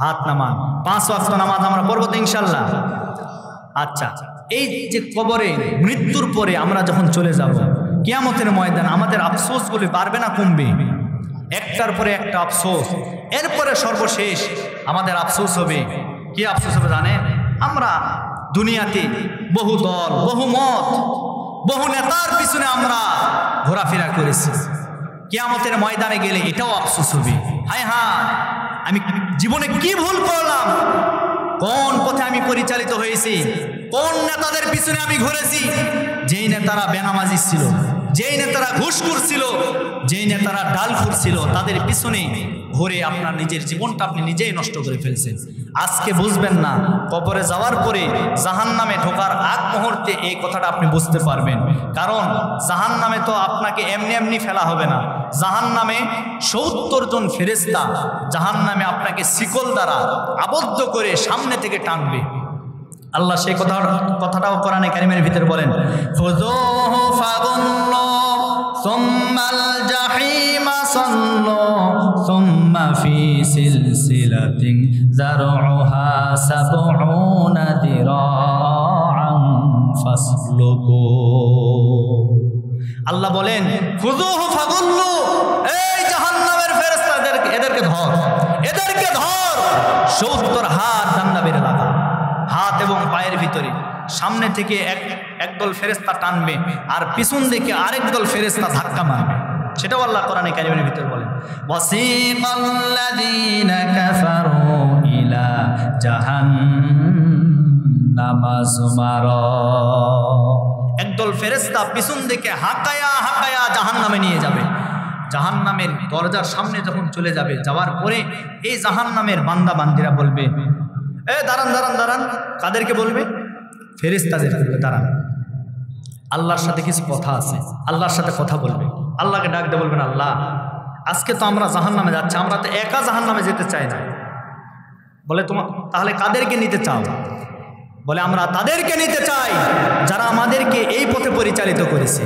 হাত নামান। 5 ওয়াক্ত নামাজ আমরা পড়বো তো ইনশাল্লাহ। আচ্ছা, এই যে কবরে মৃত্যুর পরে আমরা যখন চলে যাব, কিয়ামতের ময়দানে আমাদের আফসোসগুলি বাড়বে না কমবে? একটার পরে একটা আফসোস। এরপরে সর্বশেষ আমাদের আফসোস হবে, কি আফসোস হবে জানেন? আমরা দুনিয়াতে বহু দল, বহু মত, বহু নেতার পিছনে আমরা ঘোরাফেরা করেছি। কিয়ামতের ময়দানে গেলে এটাও আফসোস হবে, হায় হায় আমি জীবনে কি ভুল করলাম, কোন পথে আমি পরিচালিত হয়েছি, কোন নেতাদের পিছনে আমি ঘুরেছি। যেই নেতারা বেনামাজি ছিল, যেই নেতারা ঘুষখোর ছিল, যেই নেতারা ডালখোর ছিল, তাদের পিছনে ঘুরে আপনার নিজের জীবনটা আপনি নিজেই নষ্ট করে ফেলছেন। আজকে বুঝবেন না, কবরে যাওয়ার পরে জাহান্নামে ঢোকার আগ মুহূর্তে এই কথাটা আপনি বুঝতে পারবেন। কারণ জাহান্নামে তো আপনাকে এমনি এমনি ফেলা হবে না। জাহান্নামে 70 জন ফেরেশতা জাহান্নামে আপনাকে শিকল দ্বারা আবদ্ধ করে সামনে থেকে টানবে। আল্লাহ সেই কথাটাও কোরআনে কারিমের ভিতরে বলেন, খুযূহু ফাগুল্লু সুম্মাল জাহিমা সাল্লু সুম্মা ফি সিলসিলাতিন যারউহা সাবউনা দিরাআন ফাসলুকু। আল্লাহ বলেন, খুযূহু ফাগুল্লু, এই জাহান্নামের ফেরেশতাদেরকে, এদেরকে ধর, এদেরকে ধর, 70 হাত জাহান্নামের লাগা, হাত এবং পায়ের ভিতরে। সামনে থেকে একদল ফেরেশতা টানবে, আর পিছন দিকে আরেক দল ফেরেশতা ধাক্কা মারবে। সেটাও আল্লাহ কোরআনে কারিমের ভিতরে বলেন, ওয়াসিকাল্লাযীনা কাফারু ইলা জাহান্নামা যুমারা। একদল ফেরেশতা পিছন দিকে হাঁকায়া হাঁকায়া জাহান্নামে নিয়ে যাবে। জাহান্নামের দরজার সামনে যখন চলে যাবে, যাওয়ার পরে এই জাহান্নামের বান্দা বান্দিরা বলবে, এ দাঁড়ান দাঁড়ান দাঁড়ান। কাদেরকে বলবে? ফেরেশতাদেরকে বলবে, দাঁড়ান, আল্লাহর সাথে কিছু কথা আছে। আল্লাহর সাথে কথা বলবে, আল্লাহকে ডাক দিয়ে বলবেন, আল্লাহ আজকে তো আমরা জাহান্নামে যাচ্ছি, আমরা তো একা জাহান্নামে যেতে চাই না। বলে, তাহলে কাদেরকে নিতে চাও? বলে, আমরা তাদেরকে নিতে চাই যারা আমাদেরকে এই পথে পরিচালিত করেছে,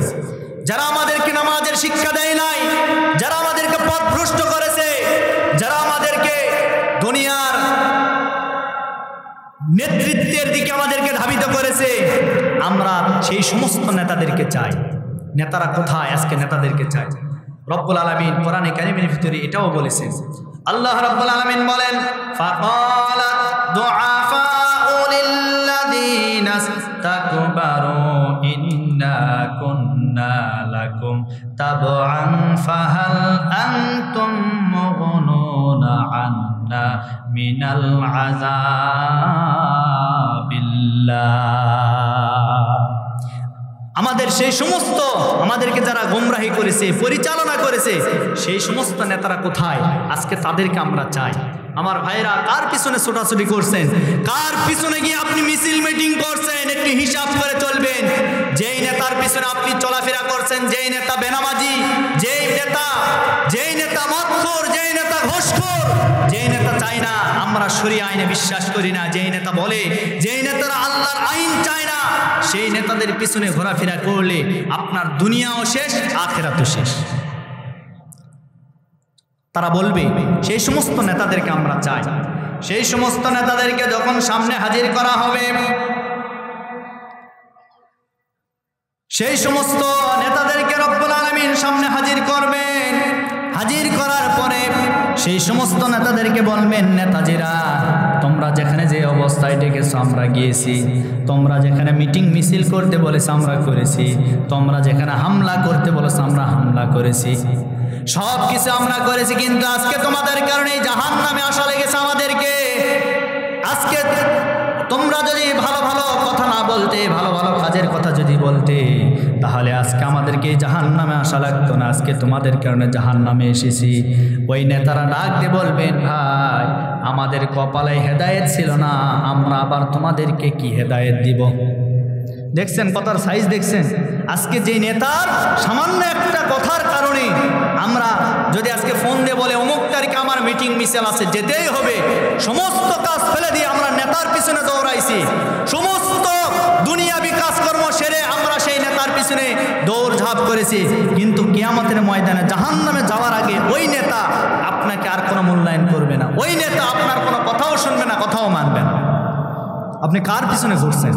যারা আমাদেরকে নামাজের শিক্ষা দেয় নাই, যারা আমাদেরকে পথভ্রষ্ট করেছে, যারা আমাদেরকে দুনিয়ার নেতৃত্বের দিকে আমাদেরকে ধাবিত করেছে। আমরা সেই সমস্ত নেতাদেরকে চাই। নেতারা কোথায়? আজকে নেতাদেরকে চাই। রব্বুল আলামিন কোরআনে কারিমের ভিতরে এটাও বলেছেন। আল্লাহ রব্বুল আলামিন বলেন, ফাকালাত দুআফাউ লিল্লাযীনা ইসতাকবারু ইন্না কুন্না লাকুম তাবআন ফাহাল আনতুম মুগনুনা আন্না মিনাল আযাবিল্লাহ। আমাদের সেই সমস্ত, আমাদেরকে যারা গোমরাহি করেছে, পরিচালনা করেছে, সেই সমস্ত নেতারা কোথায়? আজকে তাদেরকে আমরা চাই। আমার ভাইরা, কার পিছনে ছোটাছুটি করছেন? কার পিছনে গিয়ে আপনি মিছিল মিটিং করছেন? একটু হিসাব করে চলবেন। যেই নেতার পিছনে আপনি চলাফেরা করছেন, যেই নেতা বেনামাজি, যেই নেতা মদখোর, যেই নেতা ঘুষখোর, যেই নেতা চাই না আমরা শরিয়া আইনে বিশ্বাস করি না, যেই নেতা বলে, যেই নেতারা আল্লাহর আইন চায় না, সেই নেতাদের পিছনে ঘোরাফেরা করলে আপনার দুনিয়াও শেষ, আখিরাতও শেষ। তারা বলবে সেই সমস্ত নেতাদেরকে আমরা চাই। সেই সমস্ত নেতাদেরকে যখন সামনে হাজির করা হবে, সেই সমস্ত নেতাদেরকে রব্বুল আলামিন সামনে হাজির করবেন। হাজির করার পরে সেই সমস্ত নেতাদেরকে বলবেন, নেতাজিরা তোমরা যেখানে যে অবস্থায় ডেকেছো আমরা গিয়েছি, তোমরা যেখানে মিটিং মিছিল করতে বলেছো আমরা করেছি, তোমরা যেখানে হামলা করতে বলেছো আমরা হামলা করেছি, সব কিছু আমরা করেছি। কিন্তু আজকে তোমাদের কারণে জাহান্নামে আসা লেগেছে আমাদেরকে। আজকে তোমরা যদি ভালো ভালো কথা না বলতে, ভালো ভালো কাজের কথা যদি বলতে, তাহলে আজকে আমাদেরকে জাহান্নামে আসা লাগতো না। আজকে তোমাদের কারণে জাহান্নামে এসেছি। ওই নেতারা ডাক দিয়ে বলবেন, ভাই আমাদের কপালে হেদায়েত ছিল না, আমরা আবার তোমাদেরকে কি হেদায়েত দিব? দেখছেন কথার সাইজ দেখছেন? আজকে যে নেতার সামান্য একটা কথার কারণে আমরা যদি আজকে ফোন দিয়ে বলে অমুক তারিখে আমার মিটিং মিছিল আছে, যেতেই হবে, সমস্ত কাজ ফেলে দিয়ে আমরা নেতার পিছনে দৌড়াইছি, সমস্ত দুনিয়াবি কাজকর্ম সেরে আমরা সেই নেতার পিছনে দৌড়ঝাঁপ করেছি, কিন্তু কিয়ামতের ময়দানে জাহান্নামে যাওয়ার আগে ওই নেতা আপনাকে আর কোনো মূল্যায়ন করবে না, ওই নেতা আপনার কোনো কথাও শুনবে না, কথাও মানবে না। আপনি কার পিছনে ঘুরছেন?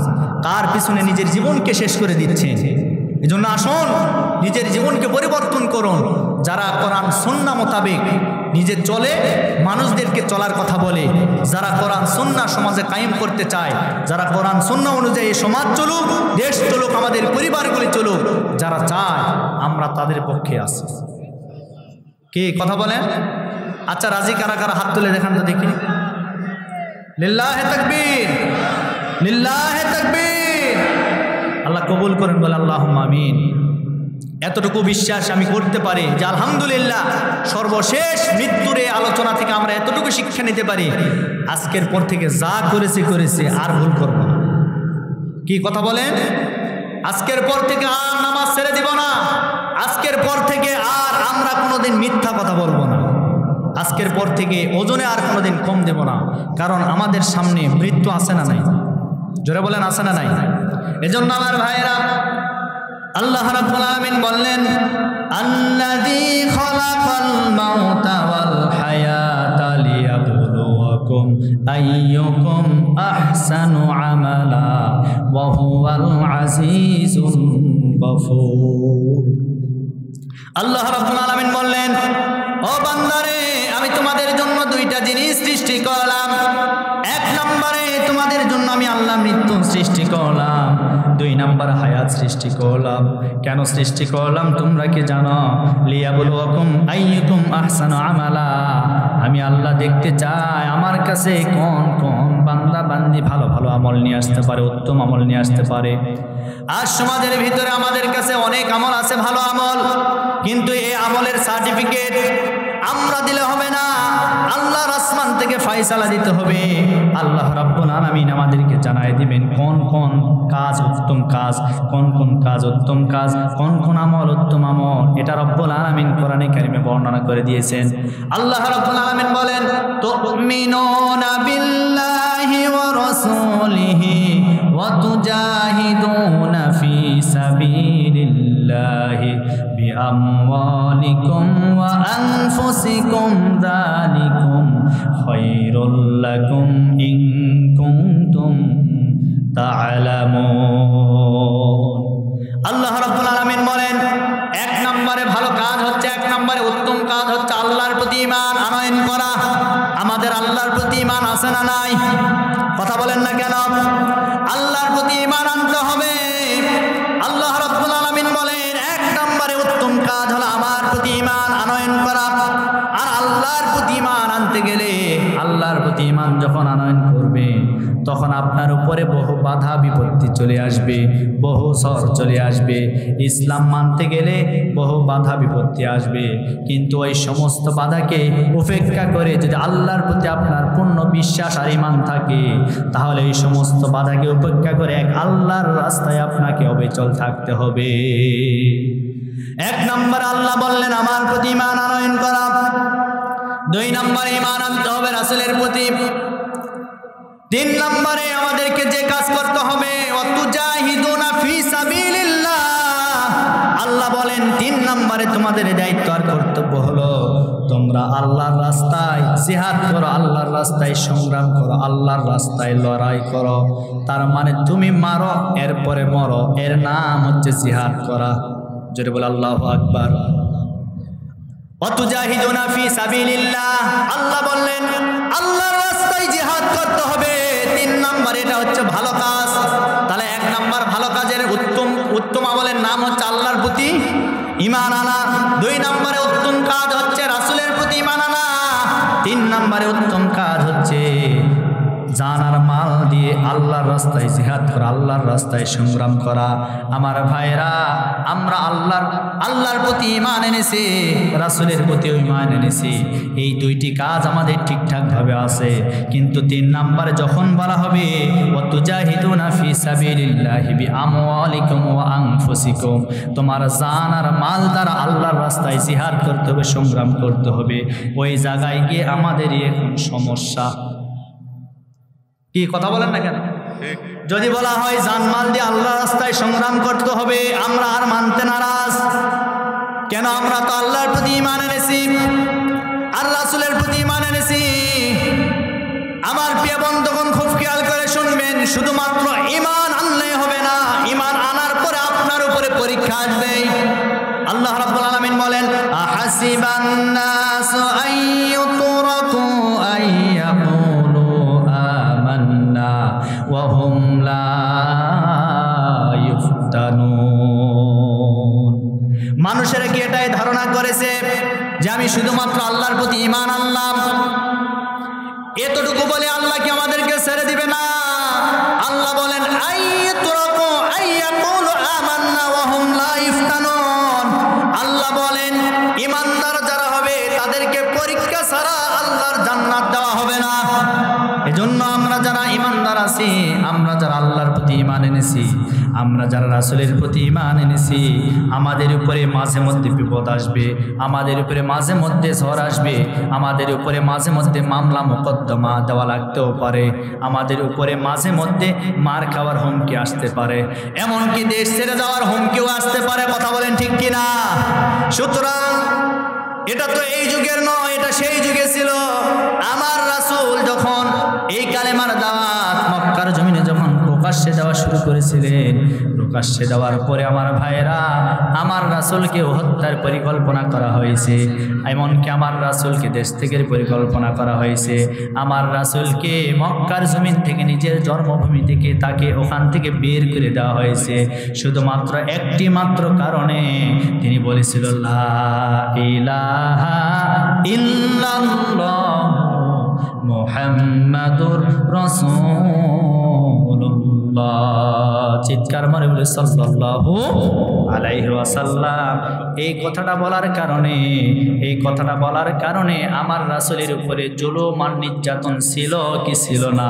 কার পিছনে নিজের জীবনকে শেষ করে দিচ্ছেন? এজন্য আসুন নিজের জীবনকে পরিবর্তন করুন। যারা কোরআন সুন্নাহ মোতাবেক নিজে চলে, মানুষদেরকে চলার কথা বলে, যারা কোরআন সুন্নাহ সমাজে কায়েম করতে চায়, যারা কোরআন সুন্নাহ অনুযায়ী সমাজ চলুক, দেশ চলুক, আমাদের পরিবারগুলি চলুক, যারা চায় আমরা তাদের পক্ষে আছি। কে কথা বলেন? আচ্ছা রাজি কারা কারা হাত তুলে দেখান তো দেখি। লিল্লাহে তাকবীর, লিল্লাহে তাকবীর। আল্লাহ কবুল করেন, বলে আল্লাহুম্মা আমিন। এতটুকু বিশ্বাস আমি করতে পারি যে আলহামদুলিল্লাহ সর্বশেষ মৃত্যুর এই আলোচনা থেকে আমরা এতটুকু শিক্ষা নিতে পারি, আজকের পর থেকে যা করেছি আর ভুল করব না। কি কথা বলেন? আজকের পর থেকে আর নামাজ ছেড়ে দিব না, আজকের পর থেকে আর আমরা কোনোদিন মিথ্যা কথা বলবো না, আজকের পর থেকে ওজনে আর কোনোদিন কম দেব না। কারণ আমাদের সামনে মৃত্যু আছে না নাই? জোরে বলেন আছে না নাই? এজন্য আমার ভাইরা, আল্লাহ রাব্বুল আলামিন বললেন, আল্লাযী খালাকাল মাউতা ওয়াল হায়াতা লিয়াবলুয়াকুম আইয়ুকুম আহসানু আমালা ওয়া হুয়াল আজিজুল গফুর। আল্লাহ রাব্বুল আলামিন বললেন, ও বান্দারে, আমি তোমাদের জন্য দুইটা জিনিস সৃষ্টি করলাম। এক নম্বরে তোমাদের জন্য আমি আল্লাহ মৃত্যু সৃষ্টি করলাম, দুই নম্বর হায়াত সৃষ্টি করলাম। কেন সৃষ্টি করলাম তোমরা কি জানো? লিয়াবলুয়াকুম আইয়ুকুম আহসানু আমালা। আমি আল্লাহ দেখতে চাই আমার কাছে কোন কোন বান্দা বান্দি ভালো ভালো আমল নিয়ে আসতে পারে, উত্তম আমল নিয়ে আসতে পারে। আর সমাজের ভিতরে আমাদের কাছে অনেক আমল আছে, ভালো আমল, কিন্তু এই আমলের সার্টিফিকেট আমরা দিলে হবে না, আল্লাহর আসমান থেকে ফয়সালা দিতে হবে। আল্লাহ রাব্বুল আলামিন আমাদেরকে জানাই দিবেন কোন কোন কাজ উত্তম কাজ, কোন কোন কাজ উত্তম কাজ, কোন কোন আমল উত্তম আমল। এটা রব্বুল আলামিন কোরআনে কারিমে বর্ণনা করে দিয়েছেন। আল্লাহ রাব্বুল আলামিন বলেন, তুমিনুনা বিল্লাহি ওয়া রাসূলিহি ওয়া তুজাহিদুনা ফি সাবিলিল্লাহি বিআমওয়ালিকুম ওয়া আনফুসিকুম যালিকুম খায়রুল লাকুম ইন কুনতুম তা'লামুন। আল্লাহ রাব্বুল আলামিন বলেন, এক নম্বরে ভালো কাজ হচ্ছে, এক নম্বরে উত্তম কাজ হচ্ছে আল্লাহর প্রতি ঈমান আনয়ন করা। আমাদের আল্লাহর প্রতি ঈমান আছে না নাই? কথা বলেন না কেন? আল্লাহর প্রতি ঈমান আনতে হবে। আল্লাহ রাব্বুল আলামিন বলেন, এক নম্বরে উত্তম কাজ হলো আমার প্রতি ঈমান আনয়ন করা। আর আল্লাহর প্রতি ঈমান আনতে গেলে, আল্লাহর প্রতি ঈমান যখন আনয়ন করবে, তখন আপনার উপরে বহু বাধা বিপত্তি চলে আসবে, বহু সর চলে আসবে। ইসলাম মানতে গেলে বহু বাধা বিপত্তি আসবে, কিন্তু ওই সমস্ত বাধাকে উপেক্ষা করে যদি আল্লাহর প্রতি আপনার পূর্ণ বিশ্বাস আর ঈমান থাকে, তাহলে এই সমস্ত বাধাকে উপেক্ষা করে এক আল্লাহর রাস্তায় আপনাকে অবিচল থাকতে হবে। এক নম্বর আল্লাহ বললেন আমার প্রতি ঈমান আনয়ন করা। দুই নম্বরে ঈমান আনতে হবে রাসূলের প্রতি। তিন নম্বরে আমাদেরকে যে কাজ করতে হবে, ওয়াতুজাহিদুনা ফি সাবিলিল্লাহ। আল্লাহ বলেন তিন নম্বরে তোমাদের দায়িত্ব আর কর্তব্য হলো তোমরা আল্লাহর রাস্তায় জিহাদ করো, আল্লাহর রাস্তায় সংগ্রাম করো, আল্লাহর রাস্তায় লড়াই করো। তার মানে তুমি মারো এরপরে মরো, এর নাম হচ্ছে জিহাদ করা। জোরে বলে আল্লাহু আকবার। ওয়াতুজাহিদুনা ফি সাবিলিল্লাহ, আল্লাহ বললেন আল্লাহর রাস্তায় জিহাদ করতে হবে। তিন নম্বর এটা হচ্ছে ভালো কাজ। তাহলে এক নম্বর ভালো কাজের উত্তম আমলের নাম হচ্ছে আল্লাহর প্রতি ঈমান আনা। দুই নম্বরে উত্তম কাজ হচ্ছে রাসূলের প্রতি ঈমান আনা। তিন নম্বরে উত্তম কাজ হচ্ছে জান আর মাল দিয়ে আল্লাহর রাস্তায় জিহাদ করা, আল্লাহর রাস্তায় সংগ্রাম করা। আমার ভাইরা, আমরা আল্লাহর প্রতি ঈমান এনেছি, রাসূলের প্রতি ঈমান এনেছি। এই দুইটি কাজ আমাদের ঠিকঠাকভাবে আছে। কিন্তু তিন নম্বরে যখন বলা হবে ওয়াতুজাহিদুনা ফি সাবিলিল্লাহি বিআমওয়ালিকুম ওয়া আনফুসিকুম, তোমার জান আর মাল দ্বারা আল্লাহর রাস্তায় জিহাদ করতে হবে, সংগ্রাম করতে হবে। ওই জায়গায় গিয়ে আমাদেরই এখন সমস্যা। কি কথা বলেন না কেন? যদি বলা হয় জানমাল দিয়ে আল্লাহর রাস্তায় সংগ্রাম করতে হবে, আমরা আর মানতে নারাজ। কেন? আমরা তো আল্লাহর প্রতি ঈমান এনেছি আর রাসূলের প্রতি ঈমান এনেছি। আমার প্রিয় বন্ধুগণ, খুব খেয়াল করে শুনবেন, শুধুমাত্র ঈমান আনলে হবে না, ঈমান আনার পরে আপনার উপরে পরীক্ষা আসবে। আল্লাহ রাব্বুল আলামিন বলেন আহাসিবান নাসু আইয়ুতরাকু আইয়াকুলু আমান্না ওয়া হুম লা ইফতানুন। মানুষেরা কি এটাই ধারণা করেছে যে আমি শুধুমাত্র আল্লাহর প্রতি ঈমান আনলাম, এতটুকু বলে আল্লাহ কি আমাদেরকে ছেড়ে দিবে না? আল্লাহ বলেন আইয়ুতরাকু আইয়াকুলু আমান্না ওয়া হুম লা ইফতানুন। আল্লাহ বলেন ঈমানদার যারা হবে তাদেরকে পরীক্ষা ছাড়া আল্লাহর জান্নাত দেওয়া হবে না। এজন্য আমরা যারা ঈমানদার আছি, আমরা যারা আল্লাহর প্রতি ঈমান এনেছি, আমরা যারা রাসূলের প্রতি ঈমান এনেছি, আমাদের উপরে মাঝে মধ্যে বিপদ আসবে, আমাদের উপরে মাঝে মধ্যে ঝড় আসবে, আমাদের উপরে মাঝে মধ্যে মামলা মোকদ্দমা দেওয়া লাগতেও পারে, আমাদের উপরে মাঝে মধ্যে মার খাওয়ার হুমকি আসতে পারে, এমনকি দেশ ছেড়ে যাওয়ার হুমকিও আসতে পারে। কথা বলেন ঠিক কিনা? সুতরাং এটা তো এই যুগের নয়, এটা সেই যুগে ছিল। আমার রাসূল যখন এই কালেমার দাওয়াত মক্কার জমিনে যখন প্রকাশ্যে দেওয়া শুরু করেছিলেন, প্রকাশ্যে দেওয়ার পরে আমার ভাইরা, আমার রাসূলকে হত্যার পরিকল্পনা করা হয়েছে, এমনকি আমার রাসূলকে দেশ থেকে পরিকল্পনা করা হয়েছে। আমার রাসূলকে মক্কার জমিন থেকে, নিজের জন্মভূমি থেকে তাকে ওখান থেকে বের করে দেওয়া হয়েছে শুধুমাত্র একটি মাত্র কারণে। তিনি বলেছিল লা ইলাহা ইল্লাল্লাহ মুহাম্মাদুর রাসূলুল্লাহ। চিৎকার মারে বলে সাল্লাল্লাহু আলাইহি ওয়াসাল্লাম। এই কথাটা বলার কারণে আমার রাসূলের উপরে জুলুম আর নির্যাতন ছিল কি ছিল না?